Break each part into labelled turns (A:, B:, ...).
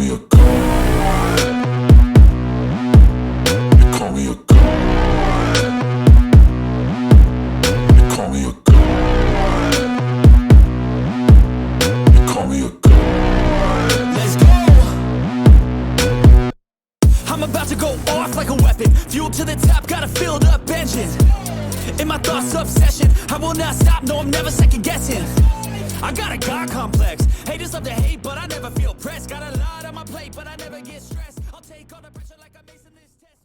A: me a god. You call me a god. You call me a god. You call me a god.
B: Let's go. I'm about to go off like a weapon. Fuel to the top, got a filled up engine. In my thoughts, obsession. I will not stop, no, I'm never second guessing. I got a God complex. Haters love to hate, but I never feel pressed. Got a lot on my plate, but I never get stressed. I'll take all the pressure like I'm acing this test.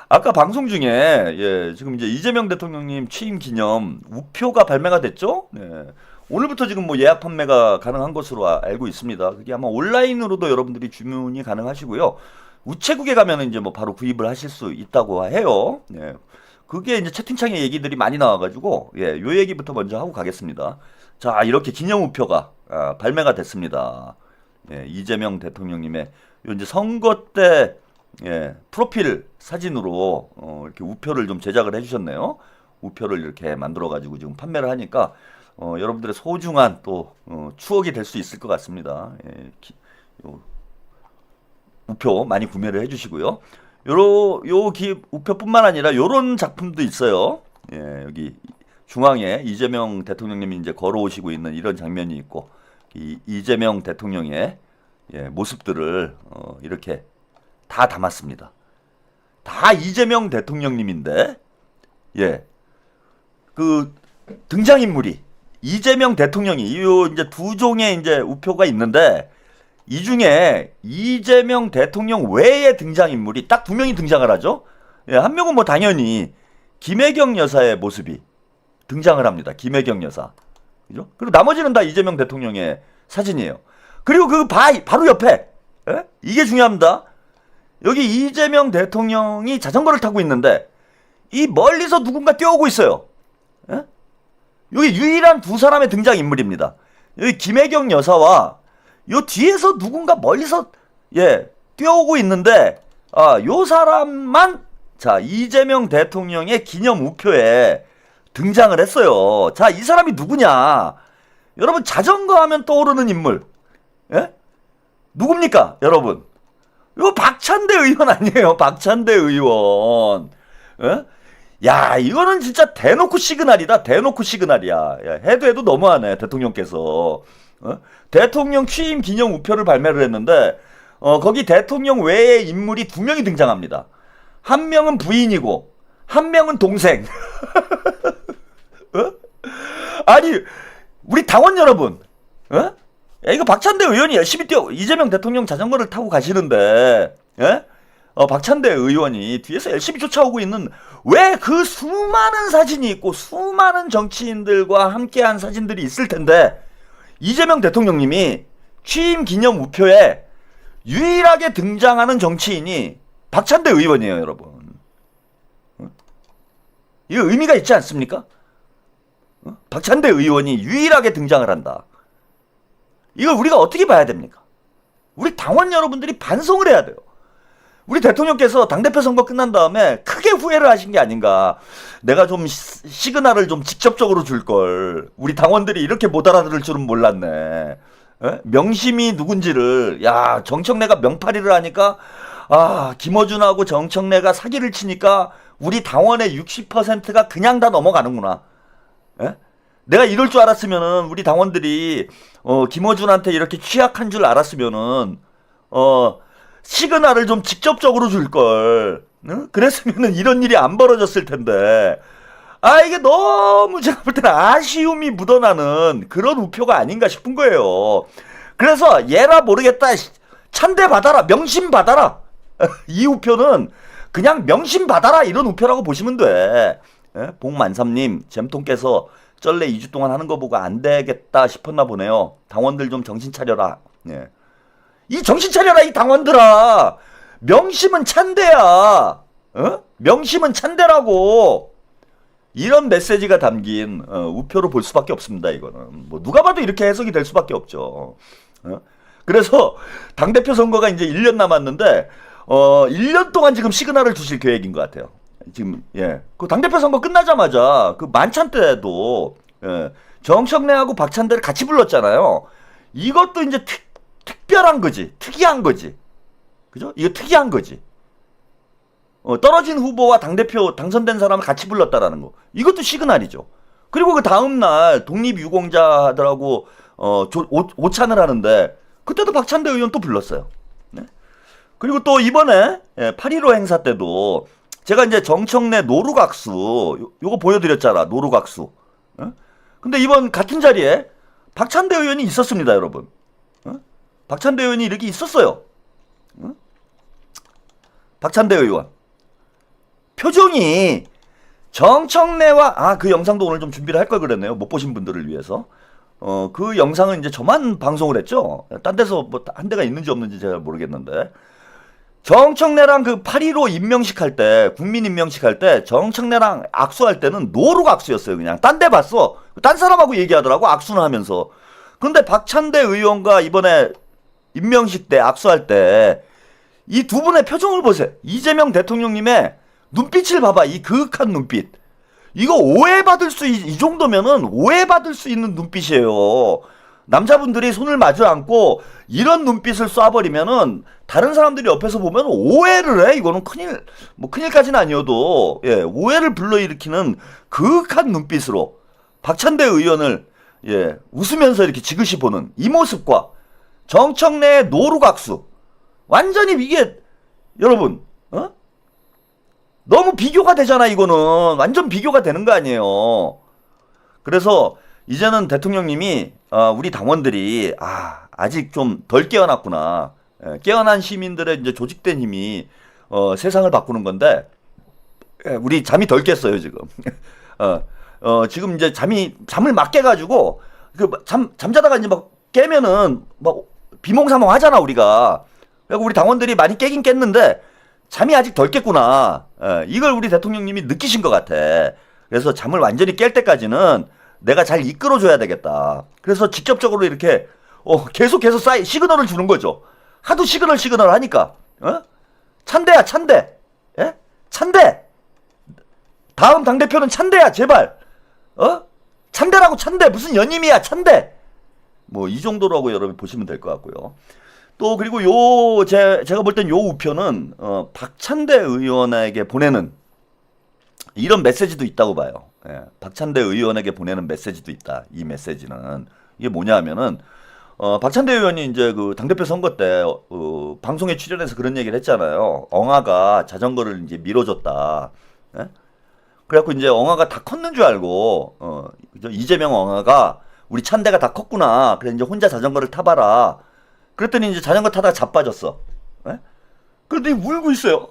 C: 아까 방송 중에 지금 이제 이재명 대통령님 취임 기념 우표가 발매가 됐죠? 네. 오늘부터 지금 뭐 예약 판매가 가능한 것으로 알고 있습니다. 그게 아마 온라인으로도 여러분들이 주문이 가능하시고요. 우체국에 가면은 이제 뭐 바로 구입을 하실 수 있다고 해요. 네. 그게 이제 채팅창에 얘기들이 많이 나와가지고 요 얘기부터 먼저 하고 가겠습니다. 자, 이렇게 기념 우표가 발매가 됐습니다. 이재명 대통령님의 요 이제 선거 때 프로필 사진으로 이렇게 우표를 좀 제작을 해주셨네요. 우표를 이렇게 만들어가지고 지금 판매를 하니까 여러분들의 소중한 또 추억이 될 수 있을 것 같습니다. 우표 많이 구매를 해주시고요. 우표뿐만 아니라 요런 작품도 있어요. 여기 중앙에 이재명 대통령님이 이제 걸어오시고 있는 이런 장면이 있고, 이재명 대통령의 모습들을 이렇게 다 담았습니다. 다 이재명 대통령님인데, 그 등장인물이 이재명 대통령이 요 이제 두 종의 이제 우표가 있는데, 이 중에 이재명 대통령 외의 등장인물이 딱 두 명이 등장을 하죠. 한 명은 뭐 당연히 김혜경 여사의 모습이 등장을 합니다. 김혜경 여사. 그죠? 그리고 나머지는 다 이재명 대통령의 사진이에요. 그리고 그 바로 옆에, 이게 중요합니다. 여기 이재명 대통령이 자전거를 타고 있는데, 이 멀리서 누군가 뛰어오고 있어요. 여기 유일한 두 사람의 등장인물입니다. 여기 김혜경 여사와 요 뒤에서 누군가 멀리서 뛰어오고 있는데, 요 사람만 이재명 대통령의 기념 우표에 등장을 했어요. 자, 이 사람이 누구냐? 여러분, 자전거 하면 떠오르는 인물. 누굽니까, 여러분? 이거 박찬대 의원 아니에요? 박찬대 의원. 야, 이거는 진짜 대놓고 시그널이다. 대놓고 시그널이야. 해도 너무하네, 대통령께서. 대통령 취임 기념 우표를 발매를 했는데, 거기 대통령 외의 인물이 두 명이 등장합니다. 한 명은 부인이고, 한 명은 동생. 아니, 우리 당원 여러분, 야, 이거 박찬대 의원이 열심히 이재명 대통령 자전거를 타고 가시는데, 박찬대 의원이 뒤에서 열심히 쫓아오고 있는, 왜 그 수많은 사진이 있고 수많은 정치인들과 함께한 사진들이 있을 텐데, 이재명 대통령님이 취임 기념 우표에 유일하게 등장하는 정치인이 박찬대 의원이에요, 여러분. 이거 의미가 있지 않습니까? 박찬대 의원이 유일하게 등장을 한다. 이걸 우리가 어떻게 봐야 됩니까? 우리 당원 여러분들이 반성을 해야 돼요. 우리 대통령께서 당대표 선거 끝난 다음에 크게 후회를 하신 게 아닌가. 내가 좀 시그널을 좀 직접적으로 줄 걸. 우리 당원들이 이렇게 못 알아들을 줄은 몰랐네. 명심이 누군지를, 정청래가 명파리를 하니까, 김어준하고 정청래가 사기를 치니까 우리 당원의 60%가 그냥 다 넘어가는구나. 내가 이럴 줄 알았으면은, 우리 당원들이 김어준한테 이렇게 취약한 줄 알았으면은 시그널을 좀 직접적으로 줄걸. 그랬으면은 이런 일이 안 벌어졌을 텐데. 이게 너무 제가 볼 때는 아쉬움이 묻어나는 그런 우표가 아닌가 싶은 거예요. 그래서 얘라 모르겠다, 찬대 받아라, 명심 받아라. 이 우표는 그냥 명심 받아라, 이런 우표라고 보시면 돼. 복만삼님, 잼통께서 쩔레 2주 동안 하는 거 보고 안 되겠다 싶었나 보네요. 당원들 좀 정신 차려라. 이 정신 차려라, 이 당원들아. 명심은 찬대야. 명심은 찬대라고. 이런 메시지가 담긴 우표로 볼 수밖에 없습니다. 이거는 뭐 누가 봐도 이렇게 해석이 될 수밖에 없죠. 그래서 당대표 선거가 이제 1년 남았는데 1년 동안 지금 시그널을 주실 계획인 것 같아요. 지금 그 당대표 선거 끝나자마자 그 만찬 때도 정청래하고 박찬대를 같이 불렀잖아요. 이것도 이제 특별한 거지. 특이한 거지. 그죠? 이거 특이한 거지. 떨어진 후보와 당대표 당선된 사람을 같이 불렀다라는 거. 이것도 시그널이죠. 그리고 그 다음날 독립유공자들하고 오찬을 하는데 그때도 박찬대 의원 또 불렀어요. 네? 그리고 또 이번에 8.15 행사 때도 제가 이제 정청래 노루각수 요거 보여드렸잖아. 노루각수. 근데 이번 같은 자리에 박찬대 의원이 있었습니다, 여러분. 박찬대 의원이 이렇게 있었어요. 박찬대 의원. 표정이 정청래와 그 영상도 오늘 좀 준비를 할 걸 그랬네요. 못 보신 분들을 위해서. 그 영상은 이제 저만 방송을 했죠. 딴 데서 뭐 한 대가 있는지 없는지 제가 모르겠는데. 정청래랑 그 8.15 임명식 할 때, 국민 임명식 할 때, 정청래랑 악수할 때는 노룩 악수였어요, 그냥. 딴 데 봤어. 딴 사람하고 얘기하더라고, 악수는 하면서. 근데 박찬대 의원과 이번에 임명식 때, 악수할 때, 이 두 분의 표정을 보세요. 이재명 대통령님의 눈빛을 봐봐, 이 그윽한 눈빛. 이거 오해받을 이 정도면은 오해받을 수 있는 눈빛이에요. 남자분들이 손을 마주 앉고 이런 눈빛을 쏴버리면은 다른 사람들이 옆에서 보면 오해를 해. 이거는 큰일까지는 아니어도, 오해를 불러일으키는 그윽한 눈빛으로 박찬대 의원을, 웃으면서 이렇게 지그시 보는 이 모습과 정청래의 노루각수. 완전히 이게, 여러분, 너무 비교가 되잖아, 이거는. 완전 비교가 되는 거 아니에요. 그래서 이제는 대통령님이 우리 당원들이 아직 좀 덜 깨어났구나. 깨어난 시민들의 이제 조직된 힘이 세상을 바꾸는 건데 우리 잠이 덜 깼어요, 지금. 지금 이제 잠을 막 깨가지고 잠자다가 이제 막 깨면은 막 비몽사몽 하잖아, 우리가. 그리고 우리 당원들이 많이 깨긴 깼는데 잠이 아직 덜 깼구나. 이걸 우리 대통령님이 느끼신 것 같아. 그래서 잠을 완전히 깰 때까지는 내가 잘 이끌어줘야 되겠다. 그래서 직접적으로 이렇게 계속해서 시그널을 주는 거죠. 하도 시그널 하니까. 찬대야, 찬대. 찬대. 다음 당대표는 찬대야, 제발. 찬대라고, 찬대. 무슨 연임이야, 찬대. 뭐 이 정도라고 여러분 보시면 될 것 같고요. 또 그리고 제가 볼 땐 요 우표는 박찬대 의원에게 보내는 이런 메시지도 있다고 봐요. 박찬대 의원에게 보내는 메시지도 있다. 이 메시지는 이게 뭐냐 하면은 박찬대 의원이 이제 그 당대표 선거 때 방송에 출연해서 그런 얘기를 했잖아요. 엉아가 자전거를 이제 밀어줬다. 그래갖고 이제 엉아가 다 컸는 줄 알고 이재명 엉아가 우리 찬대가 다 컸구나. 그래 이제 혼자 자전거를 타봐라. 그랬더니 이제 자전거 타다가 자빠졌어. 그런데 울고 있어요.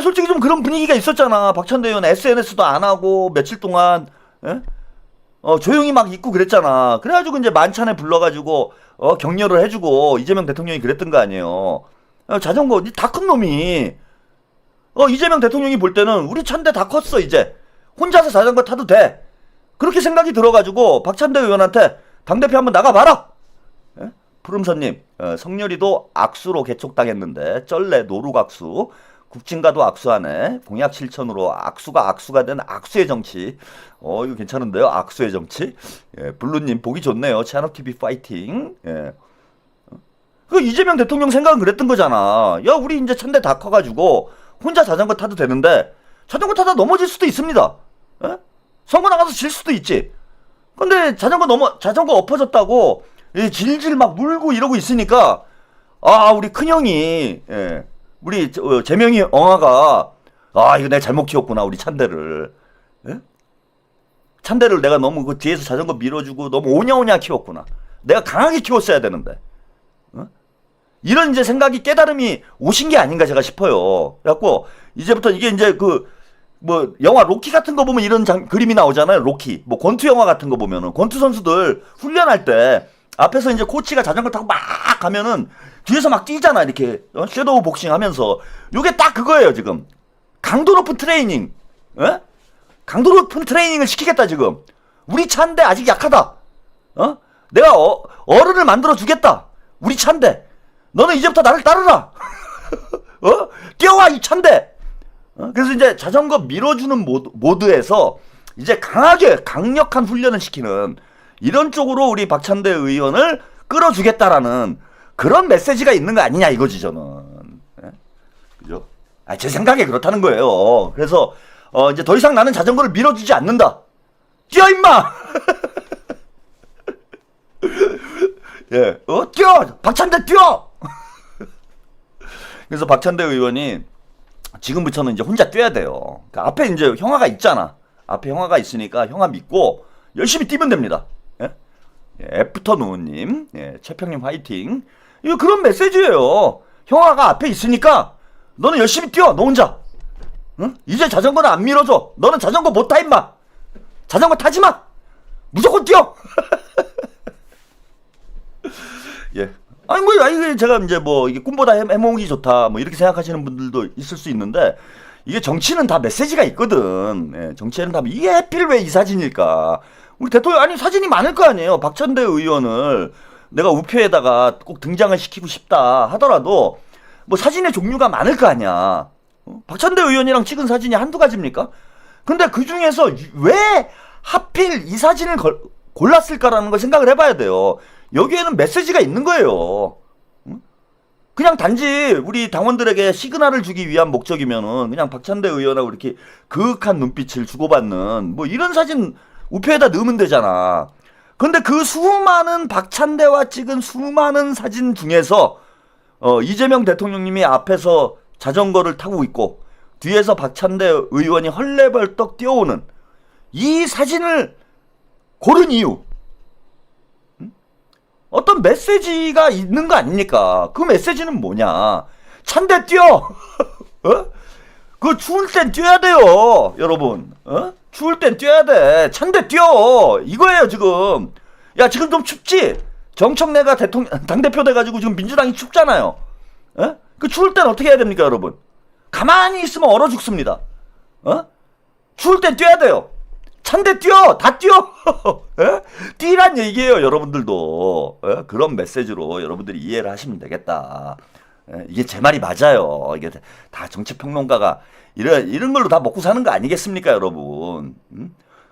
C: 솔직히 좀 그런 분위기가 있었잖아. 박찬대 의원 SNS도 안 하고 며칠 동안 조용히 막 있고 그랬잖아. 그래가지고 이제 만찬에 불러가지고 격려를 해주고 이재명 대통령이 그랬던 거 아니에요. 자전거 다 큰 놈이 이재명 대통령이 볼 때는 우리 찬대 다 컸어 이제 혼자서 자전거 타도 돼. 그렇게 생각이 들어가지고 박찬대 의원한테 당대표 한번 나가봐라. 푸름선님 성렬이도 악수로 개촉당했는데 쩔래 노루각수. 국진과도 악수하네. 공약 실천으로 악수가 된 악수의 정치. 이거 괜찮은데요? 악수의 정치. 블루님 보기 좋네요. 채널TV 파이팅. 그 이재명 대통령 생각은 그랬던 거잖아. 야 우리 이제 찬대 다 커가지고 혼자 자전거 타도 되는데 자전거 타다 넘어질 수도 있습니다. 선거 나가서 질 수도 있지. 근데 자전거 엎어졌다고 질질 막 물고 이러고 있으니까 우리 큰형이 우리 재명이 엉아가 이거 내가 잘못 키웠구나 우리 찬대를. 찬대를 내가 너무 그 뒤에서 자전거 밀어주고 너무 오냐오냐 키웠구나. 내가 강하게 키웠어야 되는데. 이런 이제 생각이 깨달음이 오신 게 아닌가 제가 싶어요. 그래갖고 이제부터 이게 이제 뭐 영화 로키 같은 거 보면 이런 그림이 나오잖아요. 로키. 뭐 권투 영화 같은 거 보면은 권투 선수들 훈련할 때 앞에서 이제 코치가 자전거 타고 막 가면은 뒤에서 막 뛰잖아. 이렇게 섀도우 복싱 하면서. 요게 딱 그거예요, 지금. 강도 높은 트레이닝. 강도 높은 트레이닝을 시키겠다, 지금. 우리 찬대 아직 약하다. 내가 어른을 만들어 주겠다. 우리 찬대. 너는 이제부터 나를 따르라. 뛰어와, 이 찬대. 그래서 이제 자전거 밀어주는 모드에서 이제 강력한 훈련을 시키는 이런 쪽으로 우리 박찬대 의원을 끌어주겠다라는 그런 메시지가 있는 거 아니냐 이거지 저는. 예? 그죠? 제 생각에 그렇다는 거예요. 그래서 이제 더 이상 나는 자전거를 밀어주지 않는다. 뛰어 임마. 예, 뛰어 박찬대 뛰어. 그래서 박찬대 의원이 지금부터는 이제 혼자 뛰어야 돼요. 그러니까 앞에 이제 형아가 있잖아. 앞에 형아가 있으니까 형아 믿고 열심히 뛰면 됩니다. 예? 애프터 노우님, 최평님 화이팅. 이거 그런 메시지예요. 형아가 앞에 있으니까 너는 열심히 뛰어. 너 혼자. 응? 이제 자전거는 안 밀어줘. 너는 자전거 못 타 임마. 자전거 타지 마. 무조건 뛰어. 예. 아니 제가 이제 뭐 이게 꿈보다 해몽이 좋다 뭐 이렇게 생각하시는 분들도 있을 수 있는데 이게 정치는 다 메시지가 있거든. 예, 정치에는 다 이게 하필 왜 이 사진일까? 우리 대통령 아니 사진이 많을 거 아니에요. 박찬대 의원을 내가 우표에다가 꼭 등장을 시키고 싶다 하더라도 뭐 사진의 종류가 많을 거 아니야. 박찬대 의원이랑 찍은 사진이 한두 가지입니까? 근데 그 중에서 왜 하필 이 사진을 골랐을까라는 걸 생각을 해봐야 돼요. 여기에는 메시지가 있는 거예요. 그냥 단지 우리 당원들에게 시그널을 주기 위한 목적이면은 그냥 박찬대 의원하고 이렇게 그윽한 눈빛을 주고받는 뭐 이런 사진 우표에다 넣으면 되잖아. 근데 그 수많은 박찬대와 찍은 수많은 사진 중에서 이재명 대통령님이 앞에서 자전거를 타고 있고 뒤에서 박찬대 의원이 헐레벌떡 뛰어오는 이 사진을 고른 이유 어떤 메시지가 있는 거 아닙니까? 그 메시지는 뭐냐? 찬대 뛰어! 그 추울 땐 뛰어야 돼요, 여러분. 추울 땐 뛰어야 돼. 찬대 뛰어! 이거예요, 지금. 야, 지금 좀 춥지? 정청래가 당대표 돼가지고 지금 민주당이 춥잖아요. 그 추울 땐 어떻게 해야 됩니까, 여러분? 가만히 있으면 얼어 죽습니다. 추울 땐 뛰어야 돼요. 찬대 뛰어! 다 뛰어! 뛰란 얘기예요, 여러분들도. 그런 메시지로 여러분들이 이해를 하시면 되겠다. 이게 제 말이 맞아요. 이게 다 정치평론가가 이런 걸로 다 먹고 사는 거 아니겠습니까, 여러분?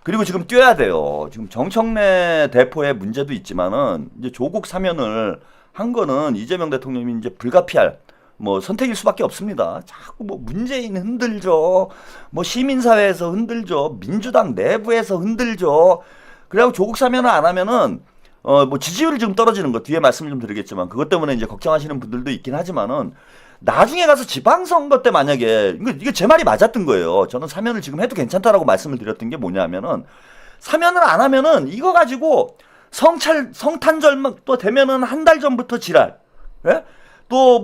C: 그리고 지금 뛰어야 돼요. 지금 정청래 대표의 문제도 있지만은 이제 조국 사면을 한 거는 이재명 대통령이 이제 불가피할 뭐 선택일 수밖에 없습니다. 자꾸 뭐 문재인 흔들죠. 뭐 시민사회에서 흔들죠. 민주당 내부에서 흔들죠. 그래갖고 조국 사면을 안 하면은 뭐 지지율이 좀 떨어지는 거 뒤에 말씀을 좀 드리겠지만 그것 때문에 이제 걱정하시는 분들도 있긴 하지만은 나중에 가서 지방선거 때 만약에 이게 제 말이 맞았던 거예요. 저는 사면을 지금 해도 괜찮다라고 말씀을 드렸던 게 뭐냐면은 사면을 안 하면은 이거 가지고 성탄절만 또 되면은 한 달 전부터 지랄. 예? 또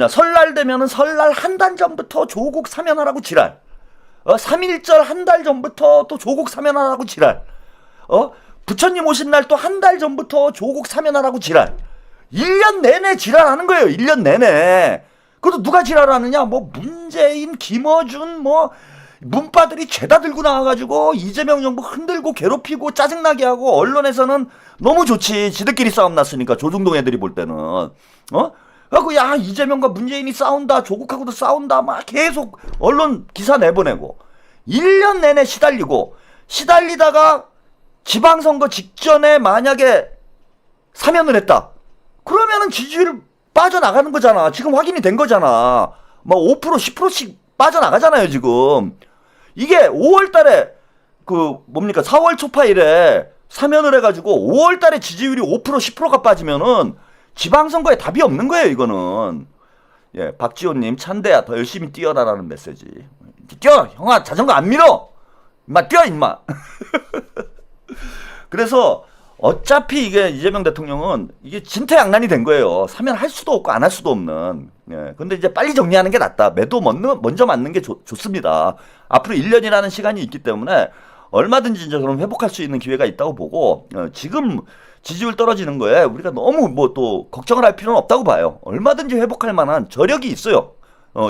C: 설날 되면은 설날 한 달 전부터 조국 사면하라고 지랄. 3.1절 한 달 전부터 또 조국 사면하라고 지랄. 부처님 오신 날 또 한 달 전부터 조국 사면하라고 지랄. 1년 내내 지랄하는 거예요. 1년 내내. 그것도 누가 지랄하느냐? 뭐 문재인, 김어준, 뭐 문바들이 죄다 들고 나와가지고 이재명 정부 흔들고 괴롭히고 짜증나게 하고 언론에서는 너무 좋지. 지들끼리 싸움 났으니까 조중동 애들이 볼 때는. 그래갖고 야 이재명과 문재인이 싸운다. 조국하고도 싸운다. 막 계속 언론 기사 내보내고 1년 내내 시달리다가 지방선거 직전에 만약에 사면을 했다. 그러면은 지지율 빠져나가는 거잖아. 지금 확인이 된 거잖아. 막 5% 10%씩 빠져나가잖아요 지금. 이게 5월달에 4월 초파일에 사면을 해가지고 5월달에 지지율이 5% 10%가 빠지면은 지방선거에 답이 없는 거예요 이거는. 예, 박지호님 찬대야 더 열심히 뛰어라라는 메시지. 뛰어 형아 자전거 안 밀어. 임마 뛰어 임마. 그래서 어차피 이게 이재명 대통령은 이게 진퇴양난이 된 거예요. 사면할 수도 없고 안 할 수도 없는. 예. 근데 이제 빨리 정리하는 게 낫다. 매도 먼저 맞는 게 좋습니다. 앞으로 1년이라는 시간이 있기 때문에 얼마든지 이제 그럼 회복할 수 있는 기회가 있다고 보고 지금 지지율 떨어지는 거에 우리가 너무 뭐 또 걱정을 할 필요는 없다고 봐요. 얼마든지 회복할 만한 저력이 있어요.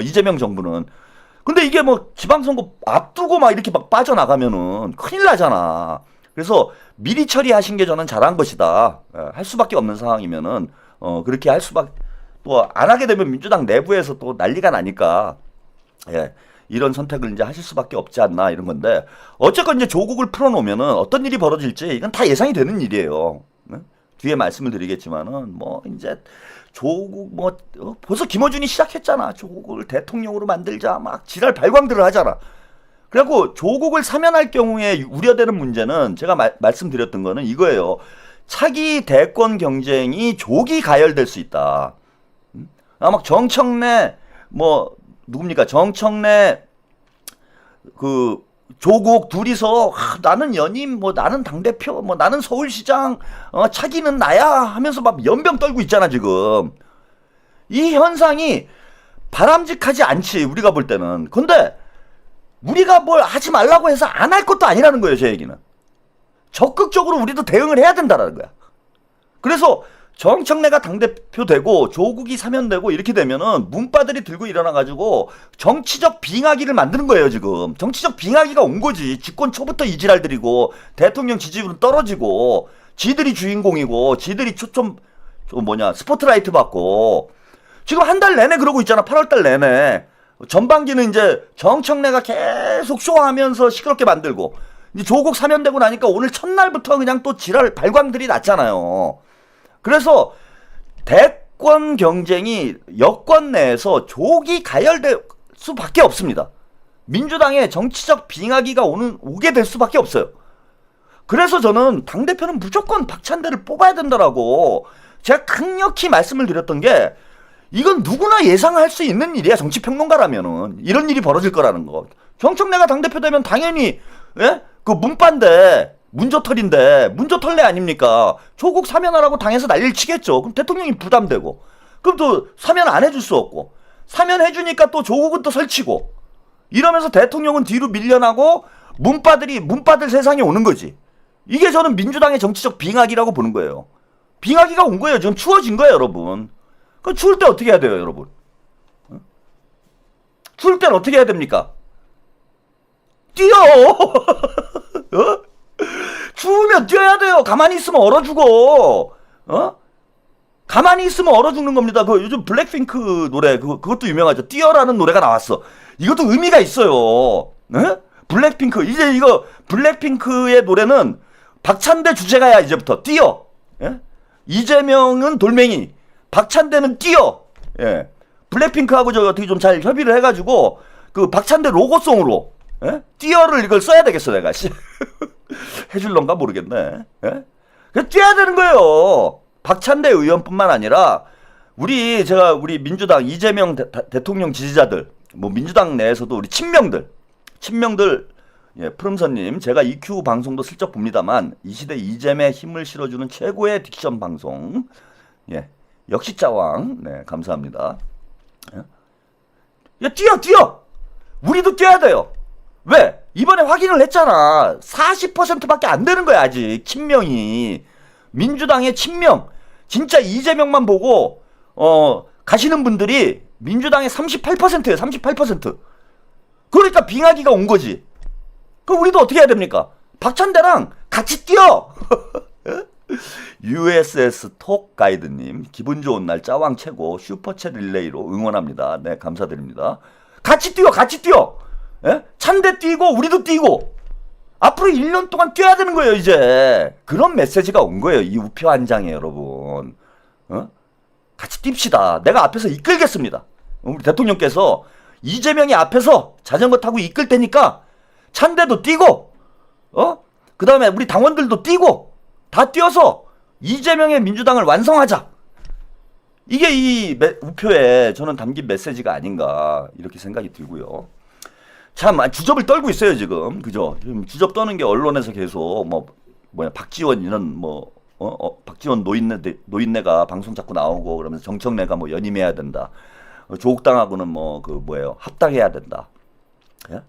C: 이재명 정부는. 근데 이게 뭐 지방선거 앞두고 막 이렇게 막 빠져나가면은 큰일 나잖아. 그래서 미리 처리하신 게 저는 잘한 것이다. 할 수밖에 없는 상황이면은 그렇게 할 수밖에 또 안 하게 되면 민주당 내부에서 또 난리가 나니까 예. 이런 선택을 이제 하실 수밖에 없지 않나 이런 건데 어쨌건 이제 조국을 풀어놓으면은 어떤 일이 벌어질지 이건 다 예상이 되는 일이에요. 네? 뒤에 말씀을 드리겠지만은 뭐 이제 조국 뭐 벌써 김어준이 시작했잖아. 조국을 대통령으로 만들자 막 지랄 발광들을 하잖아. 그래갖고 조국을 사면할 경우에 우려되는 문제는 제가 말씀드렸던 거는 이거예요. 차기 대권 경쟁이 조기 가열될 수 있다. 막 정청래 뭐 누굽니까? 정청래 그 조국 둘이서 나는 연임 뭐 나는 당대표 뭐 나는 서울시장 차기는 나야 하면서 막 연병 떨고 있잖아 지금. 이 현상이 바람직하지 않지 우리가 볼 때는. 근데 우리가 뭘 하지 말라고 해서 안 할 것도 아니라는 거예요 제 얘기는. 적극적으로 우리도 대응을 해야 된다라는 거야. 그래서 정청래가 당대표 되고 조국이 사면되고 이렇게 되면은 문바들이 들고 일어나가지고 정치적 빙하기를 만드는 거예요 지금. 정치적 빙하기가 온 거지. 집권 초부터 이지랄들이고 대통령 지지율은 떨어지고 지들이 주인공이고 지들이 스포트라이트 받고 지금 한 달 내내 그러고 있잖아. 8월달 내내. 전반기는 이제 정청래가 계속 쇼하면서 시끄럽게 만들고 이제 조국 사면되고 나니까 오늘 첫날부터 그냥 또 지랄 발광들이 났잖아요. 그래서 대권 경쟁이 여권 내에서 조기 가열될 수밖에 없습니다. 민주당의 정치적 빙하기가 오게 될 수밖에 없어요. 그래서 저는 당대표는 무조건 박찬대를 뽑아야 된다라고 제가 강력히 말씀을 드렸던 게 이건 누구나 예상할 수 있는 일이야. 정치평론가라면은 이런 일이 벌어질 거라는 거. 정청래가 당대표 되면 당연히 그 문바인데 문조털인데 아닙니까? 조국 사면하라고 당에서 난리를 치겠죠. 그럼 대통령이 부담되고 그럼 또 사면 안 해줄 수 없고 사면해주니까 또 조국은 또 설치고 이러면서 대통령은 뒤로 밀려나고 문바들 세상에 오는 거지. 이게 저는 민주당의 정치적 빙하기라고 보는 거예요. 빙하기가 온 거예요. 지금 추워진 거예요 여러분. 그 추울 때 어떻게 해야 돼요 여러분? 추울 땐 어떻게 해야 됩니까? 뛰어! 추우면 뛰어야 돼요. 가만히 있으면 얼어 죽어. 가만히 있으면 얼어 죽는 겁니다. 그 요즘 블랙핑크 노래 그것도 유명하죠. 뛰어라는 노래가 나왔어. 이것도 의미가 있어요. 블랙핑크 이제 이거 블랙핑크의 노래는 박찬대 주제가야 이제부터 뛰어. 이재명은 돌멩이, 박찬대는 뛰어. 예. 블랙핑크하고 저 어떻게 좀 잘 협의를 해가지고 그 박찬대 로고송으로 뛰어를 이걸 써야 되겠어 내가. 해줄런가 모르겠네. 예? 뛰어야 되는 거예요. 박찬대 의원뿐만 아니라 우리 민주당 이재명 대통령 지지자들 뭐 민주당 내에서도 우리 친명들 예, 푸름선님 제가 EQ 방송도 슬쩍 봅니다만 이 시대 이잼에 힘을 실어주는 최고의 딕션 방송 예 역시 짜왕 네 감사합니다. 야 뛰어 우리도 뛰어야 돼요. 왜? 이번에 확인을 했잖아. 40%밖에 안 되는 거야 아직 친명이. 민주당의 친명 진짜 이재명만 보고 가시는 분들이 민주당의 38%예요. 38%. 그러니까 빙하기가 온 거지. 그럼 우리도 어떻게 해야 됩니까? 박찬대랑 같이 뛰어. USS 톡 가이드님 기분 좋은 날 짜왕 최고 슈퍼챗 릴레이로 응원합니다. 네 감사드립니다. 같이 뛰어. 예? 찬대 뛰고 우리도 뛰고 앞으로 1년 동안 뛰어야 되는 거예요 이제. 그런 메시지가 온 거예요 이 우표 한 장에 여러분. 같이 뜁시다. 내가 앞에서 이끌겠습니다. 우리 대통령께서 이재명이 앞에서 자전거 타고 이끌 테니까 찬대도 뛰고 그 다음에 우리 당원들도 뛰고 다 뛰어서 이재명의 민주당을 완성하자. 이게 이 우표에 저는 담긴 메시지가 아닌가 이렇게 생각이 들고요. 참 주접을 떨고 있어요 지금. 그죠? 지금 주접 떠는 게 언론에서 계속 박지원 이런 박지원 노인네가 방송 자꾸 나오고 그러면서 정청래가 연임해야 된다. 조국당하고는 합당해야 된다. 예?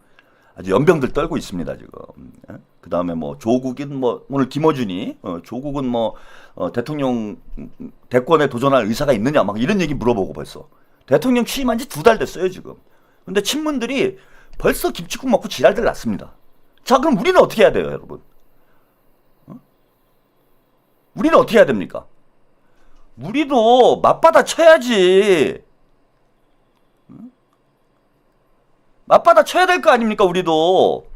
C: 아주 연병들 떨고 있습니다 지금. 예? 그 다음에 조국인 오늘 김어준이 조국은 대통령 대권에 도전할 의사가 있느냐 막 이런 얘기 물어보고 벌써 대통령 취임한 지 2달 됐어요 지금. 근데 친문들이 벌써 김치국 먹고 지랄들 났습니다. 자 그럼 우리는 어떻게 해야 돼요 여러분? 우리는 어떻게 해야 됩니까? 우리도 맞받아 쳐야지. 맞받아 쳐야 될 거 아닙니까, 우리도.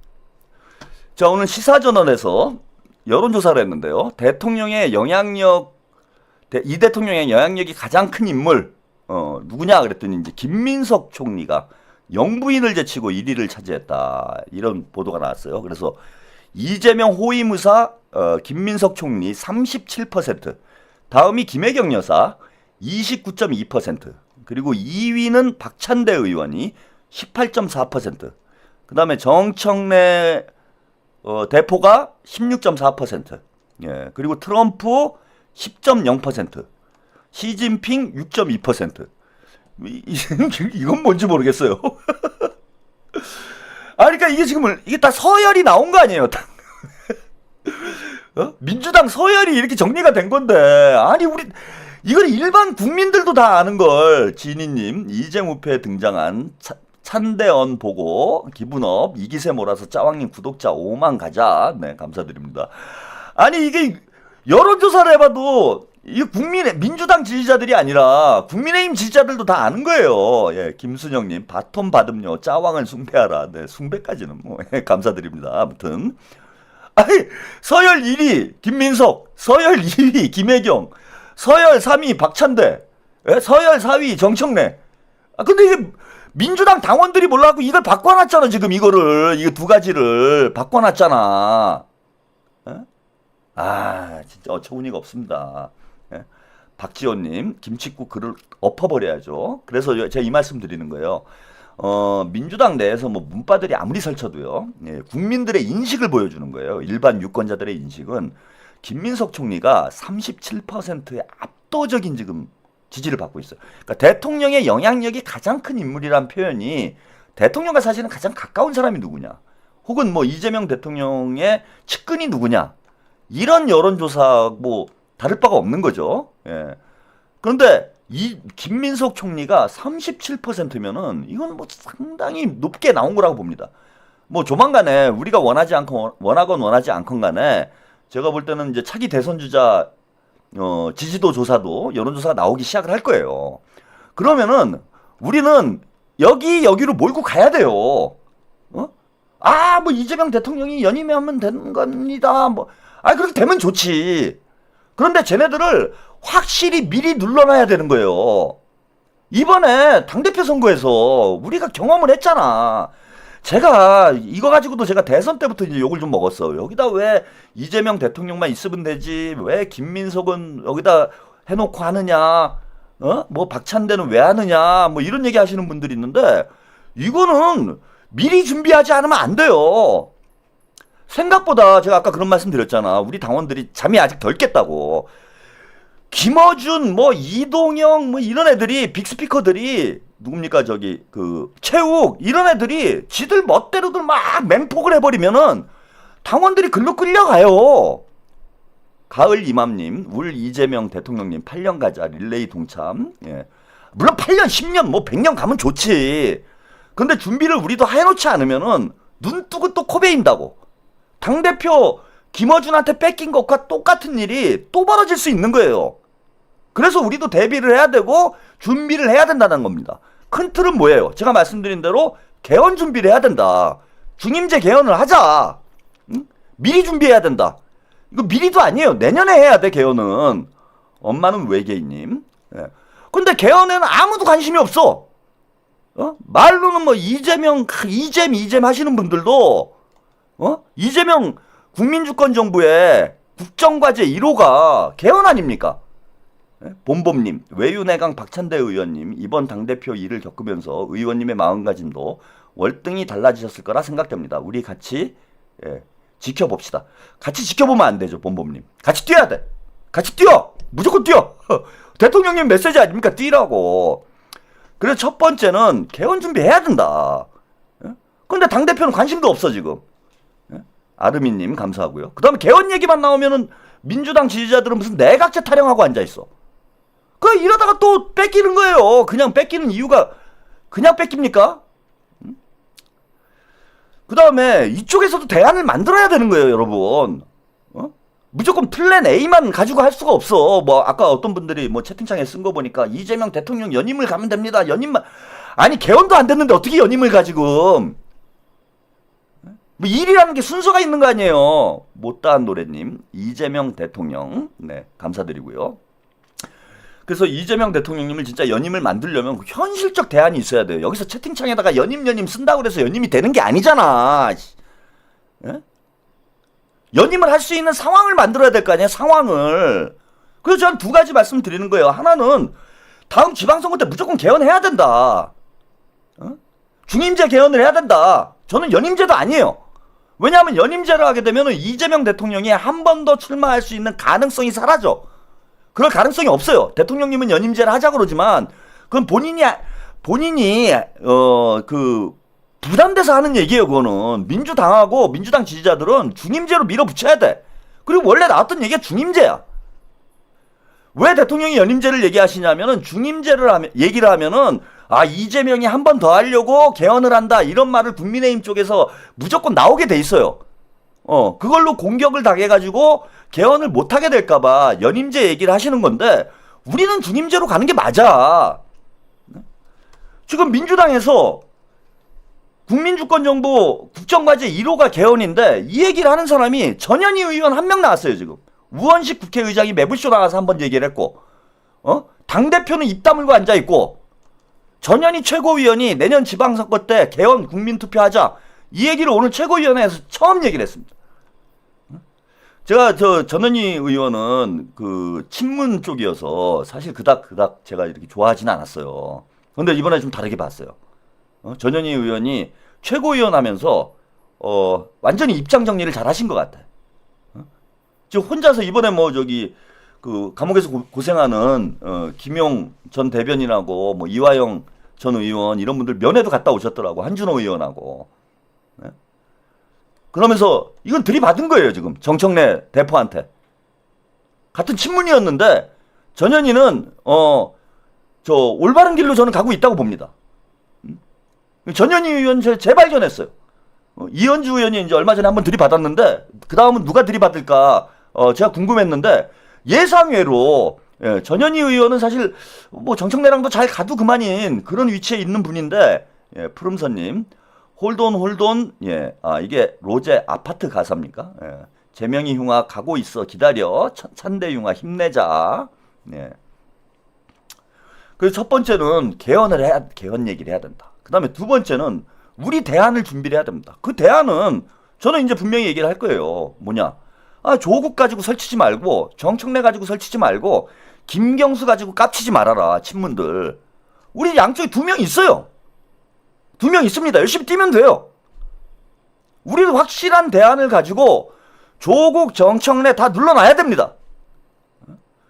C: 자, 오늘 시사저널에서 여론조사를 했는데요. 대통령의 영향력, 이 대통령의 영향력이 가장 큰 인물, 누구냐 그랬더니 이제 김민석 총리가 영부인을 제치고 1위를 차지했다. 이런 보도가 나왔어요. 그래서 이재명 호위무사, 김민석 총리 37%, 다음이 김혜경 여사 29.2%, 그리고 2위는 박찬대 의원이 18.4%, 그 다음에 정청래 대포가 16.4%, 예, 그리고 트럼프 10.0%, 시진핑 6.2%. 이건 뭔지 모르겠어요. 아, 그러니까 이게 지금 이게 다 서열이 나온 거 아니에요? 민주당 서열이 이렇게 정리가 된 건데, 아니 우리 이걸 일반 국민들도 다 아는 걸. 지니님, 이재무패에 등장한 찬대언 보고 기분업 이기세 몰아서 짜왕님 구독자 5만 가자. 네, 감사드립니다. 아니 이게 여론조사를 해봐도 이 민주당 지지자들이 아니라 국민의힘 지지자들도 다 아는 거예요. 예, 김순영님 바톤 받음요 짜왕을 숭배하라. 네, 숭배까지는 뭐 감사드립니다. 아무튼 아니 서열 1위 김민석, 서열 2위 김혜경, 서열 3위 박찬대, 예? 서열 4위 정청래. 아 근데 이게 민주당 당원들이 몰라고 이걸 바꿔놨잖아. 지금 이거를 이거 두 가지를 바꿔놨잖아. 예? 아 진짜 어처구니가 없습니다. 예? 박지원님 김칫국 글을 엎어버려야죠. 그래서 제가 이 말씀 드리는 거예요. 민주당 내에서 뭐 문바들이 아무리 설쳐도요, 예, 국민들의 인식을 보여주는 거예요. 일반 유권자들의 인식은 김민석 총리가 37%의 압도적인 지금 지지를 받고 있어요. 그러니까 대통령의 영향력이 가장 큰 인물이란 표현이 대통령과 사실은 가장 가까운 사람이 누구냐, 혹은 뭐 이재명 대통령의 측근이 누구냐, 이런 여론조사 뭐 다를 바가 없는 거죠. 예. 그런데 이 김민석 총리가 37%면은 이건 뭐 상당히 높게 나온 거라고 봅니다. 뭐 조만간에 우리가 원하건 원하지 않건 간에 제가 볼 때는 이제 차기 대선 주자 지지도 조사도 여론조사가 나오기 시작을 할 거예요. 그러면은 우리는 여기로 몰고 가야 돼요. 아, 뭐 이재명 대통령이 연임하면 되는 겁니다. 뭐, 아, 그렇게 되면 좋지. 그런데 쟤네들을 확실히 미리 눌러놔야 되는 거예요. 이번에 당대표 선거에서 우리가 경험을 했잖아. 제가 이거 가지고도 제가 대선 때부터 이제 욕을 좀 먹었어요. 여기다 왜 이재명 대통령만 있으면 되지, 왜 김민석은 여기다 해놓고 하느냐, 뭐 박찬대는 왜 하느냐, 뭐 이런 얘기 하시는 분들이 있는데, 이거는 미리 준비하지 않으면 안 돼요. 생각보다 제가 아까 그런 말씀 드렸잖아. 우리 당원들이 잠이 아직 덜 깼다고. 김어준, 뭐 이동영, 뭐 이런 애들이, 빅스피커들이 누굽니까, 저기 그 최욱, 이런 애들이 지들 멋대로들 막 맹폭을 해버리면은 당원들이 글로 끌려가요. 가을 이맘님, 울 이재명 대통령님 8년 가자 릴레이 동참. 예. 물론 8년, 10년, 뭐 100년 가면 좋지. 근데 준비를 우리도 해놓지 않으면은 눈 뜨고 또 코 베인다고. 당대표 김어준한테 뺏긴 것과 똑같은 일이 또 벌어질 수 있는 거예요. 그래서 우리도 대비를 해야 되고 준비를 해야 된다는 겁니다. 큰 틀은 뭐예요? 제가 말씀드린 대로 개헌 준비를 해야 된다. 중임제 개헌을 하자. 응? 미리 준비해야 된다. 이거 미리도 아니에요. 내년에 해야 돼, 개헌은. 엄마는 외계인님. 예. 근데 개헌에는 아무도 관심이 없어. 말로는 뭐 이재명 하시는 분들도 이재명 국민주권정부의 국정과제 1호가 개헌 아닙니까? 봄봄님, 외유내강 박찬대 의원님, 이번 당대표 일을 겪으면서 의원님의 마음가짐도 월등히 달라지셨을 거라 생각됩니다. 우리 같이 지켜봅시다. 같이 지켜보면 안 되죠, 봄봄님. 같이 뛰어야 돼. 같이 뛰어! 무조건 뛰어! 대통령님 메시지 아닙니까? 뛰라고. 그래서 첫 번째는 개헌 준비해야 된다. 근데 당대표는 관심도 없어, 지금. 아르미님 감사하고요. 그 다음에 개헌 얘기만 나오면은 민주당 지지자들은 무슨 내각제 타령하고 앉아있어. 이러다가 또 뺏기는 거예요. 그냥 뺏기는 이유가 그냥 뺏깁니까? 그 다음에 이쪽에서도 대안을 만들어야 되는 거예요, 여러분. 무조건 플랜 A만 가지고 할 수가 없어. 뭐 아까 어떤 분들이 뭐 채팅창에 쓴 거 보니까 이재명 대통령 연임을 가면 됩니다. 연임만. 아니 개헌도 안 됐는데 어떻게 연임을 가 지금? 뭐 일이라는 게 순서가 있는 거 아니에요. 못다한 노래님, 이재명 대통령, 네 감사드리고요. 그래서 이재명 대통령님을 진짜 연임을 만들려면 현실적 대안이 있어야 돼요. 여기서 채팅창에다가 연임 쓴다고 그래서 연임이 되는 게 아니잖아. 예? 연임을 할 수 있는 상황을 만들어야 될 거 아니에요. 상황을. 그래서 저는 두 가지 말씀드리는 거예요. 하나는 다음 지방선거 때 무조건 개헌해야 된다. 중임제 개헌을 해야 된다. 저는 연임제도 아니에요. 왜냐하면 연임제를 하게 되면 이재명 대통령이 한 번 더 출마할 수 있는 가능성이 사라져. 그럴 가능성이 없어요. 대통령님은 연임제를 하자 그러지만 그건 본인이 부담돼서 하는 얘기예요. 그거는 민주당하고 민주당 지지자들은 중임제로 밀어붙여야 돼. 그리고 원래 나왔던 얘기가 중임제야. 왜 대통령이 연임제를 얘기하시냐면은 중임제를 얘기를 하면은 이재명이 한 번 더 하려고 개헌을 한다 이런 말을 국민의힘 쪽에서 무조건 나오게 돼 있어요. 그걸로 공격을 당해가지고 개헌을 못하게 될까봐 연임제 얘기를 하시는 건데 우리는 중임제로 가는 게 맞아. 지금 민주당에서 국민주권정부 국정과제 1호가 개헌인데 이 얘기를 하는 사람이 전현희 의원 한 명 나왔어요. 지금 우원식 국회의장이 매불쇼 나가서 한번 얘기를 했고 당대표는 입 다물고 앉아있고 전현희 최고위원이 내년 지방선거 때 개헌 국민투표하자 이 얘기를 오늘 최고위원회에서 처음 얘기를 했습니다. 제가 전현희 의원은 그 친문 쪽이어서 사실 그닥 제가 이렇게 좋아하진 않았어요. 근데 이번에 좀 다르게 봤어요. 전현희 의원이 최고위원 하면서 완전히 입장 정리를 잘 하신 것 같아요. 지금 혼자서 이번에 그 감옥에서 고생하는 김용 전 대변인하고 뭐 이화영 전 의원 이런 분들 면회도 갔다 오셨더라고. 한준호 의원하고. 네? 그러면서 이건 들이받은 거예요. 지금 정청래 대표한테. 같은 친문이었는데 전현희는 올바른 길로 저는 가고 있다고 봅니다. 전현희 의원 재발견했어요. 이현주 의원이 이제 얼마 전에 한번 들이받았는데 그 다음은 누가 들이받을까 제가 궁금했는데 예상외로 전현희 의원은 사실 뭐 정청래랑도 잘 가도 그만인 그런 위치에 있는 분인데 푸름선님 홀돈 이게 로제 아파트 가사입니까? 재명이 흉아 가고 있어 기다려 찬대 흉아 힘내자. 그래서 첫 번째는 개헌 얘기를 해야 된다. 그 다음에 두 번째는 우리 대안을 준비를 해야 됩니다. 그 대안은 저는 이제 분명히 얘기를 할 거예요. 뭐냐? 조국 가지고 설치지 말고 정청래 가지고 설치지 말고 김경수 가지고 깝치지 말아라. 친문들. 우리 양쪽에 2명 있어요. 2명 있습니다. 열심히 뛰면 돼요. 우리는 확실한 대안을 가지고 조국 정청래 다 눌러놔야 됩니다.